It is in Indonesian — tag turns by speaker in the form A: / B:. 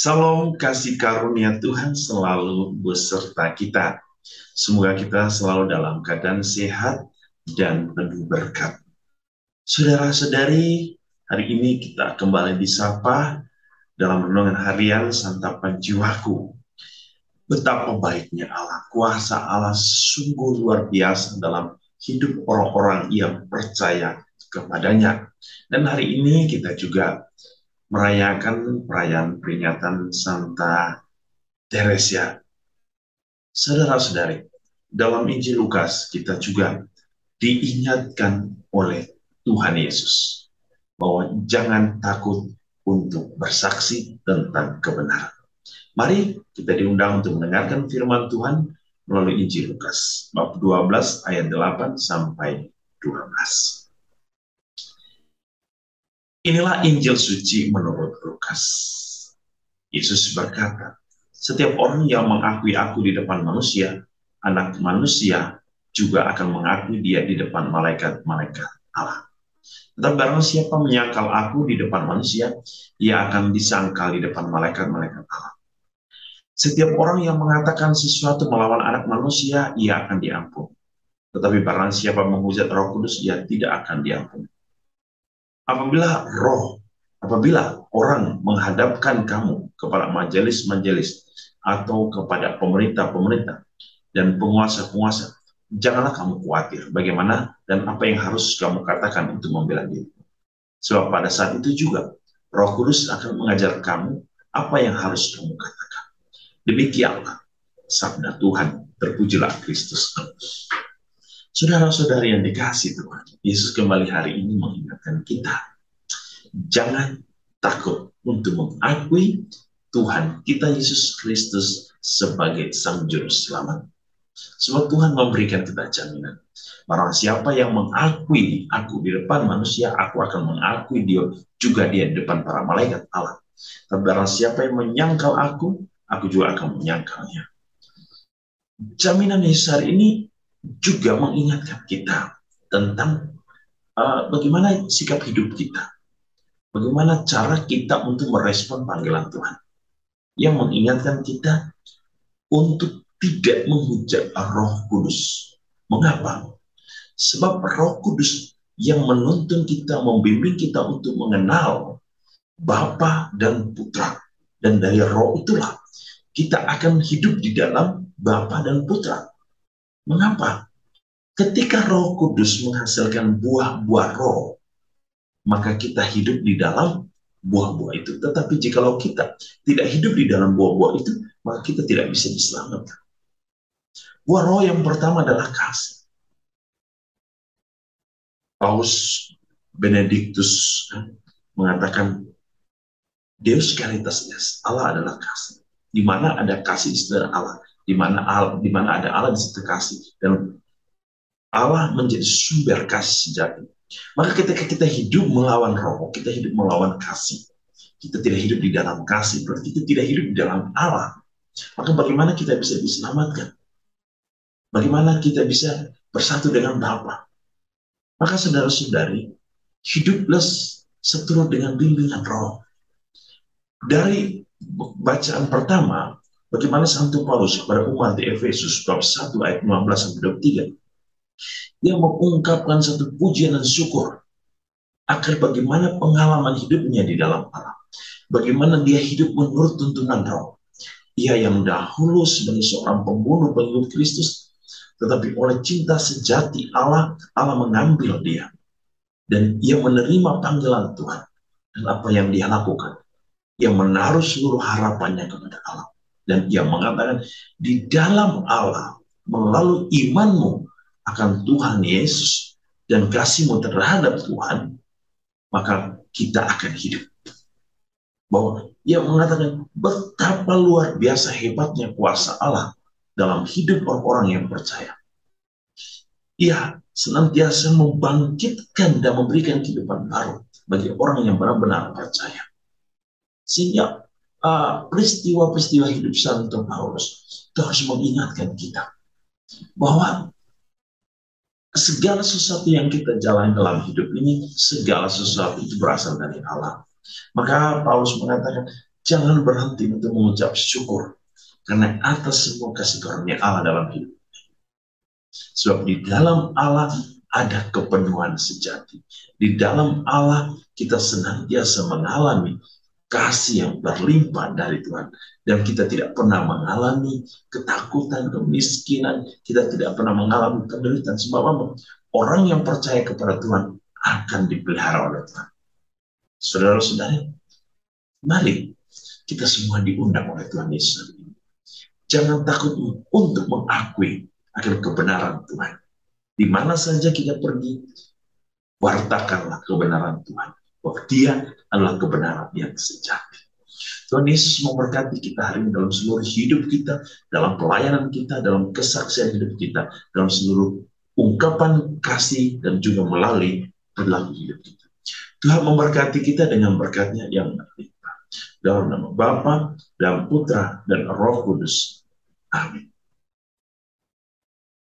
A: Salam kasih karunia Tuhan selalu beserta kita. Semoga kita selalu dalam keadaan sehat dan penuh berkat. Saudara-saudari, hari ini kita kembali disapa dalam renungan harian Santapan Jiwaku. Betapa baiknya Allah, kuasa Allah sungguh luar biasa dalam hidup orang-orang yang percaya kepadanya. Dan hari ini kita juga merayakan perayaan peringatan Santa Teresia. Saudara-saudari, dalam Injil Lukas kita juga diingatkan oleh Tuhan Yesus bahwa jangan takut untuk bersaksi tentang kebenaran. Mari kita diundang untuk mendengarkan firman Tuhan melalui Injil Lukas bab 12 ayat 8 sampai 12. Inilah Injil suci menurut Lukas. Yesus berkata, "Setiap orang yang mengakui aku di depan manusia, anak manusia juga akan mengakui dia di depan malaikat-malaikat Allah. Tetapi barang siapa menyangkal aku di depan manusia, ia akan disangkal di depan malaikat-malaikat Allah. Setiap orang yang mengatakan sesuatu melawan anak manusia, ia akan diampuni. Tetapi barang siapa menghujat Roh Kudus, ia tidak akan diampuni. Apabila orang menghadapkan kamu kepada majelis-majelis atau kepada pemerintah-pemerintah dan penguasa-penguasa, janganlah kamu khawatir bagaimana dan apa yang harus kamu katakan untuk membela diri. Sebab pada saat itu juga Roh Kudus akan mengajar kamu apa yang harus kamu katakan. Demikianlah sabda Tuhan, terpujilah Kristus." Saudara-saudari yang dikasih Tuhan, Yesus kembali hari ini mengingatkan kita, jangan takut untuk mengakui Tuhan kita Yesus Kristus sebagai Sang Juru Selamat. Sebab Tuhan memberikan kita jaminan. Barang siapa yang mengakui aku di depan manusia, aku akan mengakui dia juga di depan para malaikat Allah. Dan barang siapa yang menyangkal aku juga akan menyangkalnya. Jaminan Yesus hari ini juga mengingatkan kita tentang bagaimana sikap hidup kita. Bagaimana cara kita untuk merespon panggilan Tuhan. Yang mengingatkan kita untuk tidak menghujat Roh Kudus. Mengapa? Sebab Roh Kudus yang menuntun kita, membimbing kita untuk mengenal Bapa dan Putra. Dan dari Roh itulah kita akan hidup di dalam Bapa dan Putra. Mengapa? Ketika Roh Kudus menghasilkan buah-buah roh, maka kita hidup di dalam buah-buah itu. Tetapi jikalau kita tidak hidup di dalam buah-buah itu, maka kita tidak bisa diselamatkan. Buah roh yang pertama adalah kasih. Paus Benediktus mengatakan, Deus Caritas Est, Allah adalah kasih. Di mana ada kasih di situ ada Allah. Di mana ada Allah di situ kasih. Dan Allah menjadi sumber kasih sejati. Maka ketika kita hidup melawan roh, kita hidup melawan kasih. Kita tidak hidup di dalam kasih, berarti kita tidak hidup di dalam Allah. Maka bagaimana kita bisa diselamatkan? Bagaimana kita bisa bersatu dengan Bapa? Maka saudara-saudari, hiduplah seturut dengan bimbingan roh. Dari bacaan pertama, bagaimana Santo Paulus kepada umat di Efesus bab 1 ayat 15-23, dia mengungkapkan satu pujian dan syukur akan bagaimana pengalaman hidupnya di dalam Allah. Bagaimana dia hidup menurut tuntunan roh. Ia yang dahulu sebagai seorang pembunuh pengikut Kristus, tetapi oleh cinta sejati Allah mengambil dia. Dan ia menerima panggilan Tuhan. Dan apa yang dia lakukan? Ia menaruh seluruh harapannya kepada Allah. Dan ia mengatakan, di dalam Allah, melalui imanmu akan Tuhan Yesus dan kasihmu terhadap Tuhan, maka kita akan hidup. Bahwa ia mengatakan betapa luar biasa hebatnya kuasa Allah dalam hidup orang-orang yang percaya. Ia senantiasa membangkitkan dan memberikan kehidupan baru bagi orang yang benar-benar percaya. Sehingga peristiwa-peristiwa hidup Santo Paulus itu harus mengingatkan kita bahwa segala sesuatu yang kita jalani dalam hidup ini, segala sesuatu itu berasal dari Allah. Maka Paulus mengatakan, Jangan berhenti untuk mengucap syukur karena atas semua kasih karunia Allah dalam hidup. Sebab di dalam Allah ada kepenuhan sejati. Di dalam Allah kita senantiasa mengalami kasih yang berlimpah dari Tuhan. Dan kita tidak pernah mengalami ketakutan, kemiskinan. Kita tidak pernah mengalami penderitaan. Sebab apa? Orang yang percaya kepada Tuhan akan dipelihara oleh Tuhan. Saudara-saudara, mari kita semua diundang oleh Tuhan Yesus. Jangan takut untuk mengakui akan kebenaran Tuhan. Di mana saja kita pergi, wartakanlah kebenaran Tuhan. Bahwa Dia adalah kebenaran yang sejati. Tuhan Yesus memberkati kita hari ini dalam seluruh hidup kita, dalam pelayanan kita, dalam kesaksian hidup kita, dalam seluruh ungkapan kasih dan juga melalui perilaku hidup kita. Tuhan memberkati kita dengan berkatnya yang berlimpah. Dalam nama Bapa dan Putra dan Roh Kudus. Amin.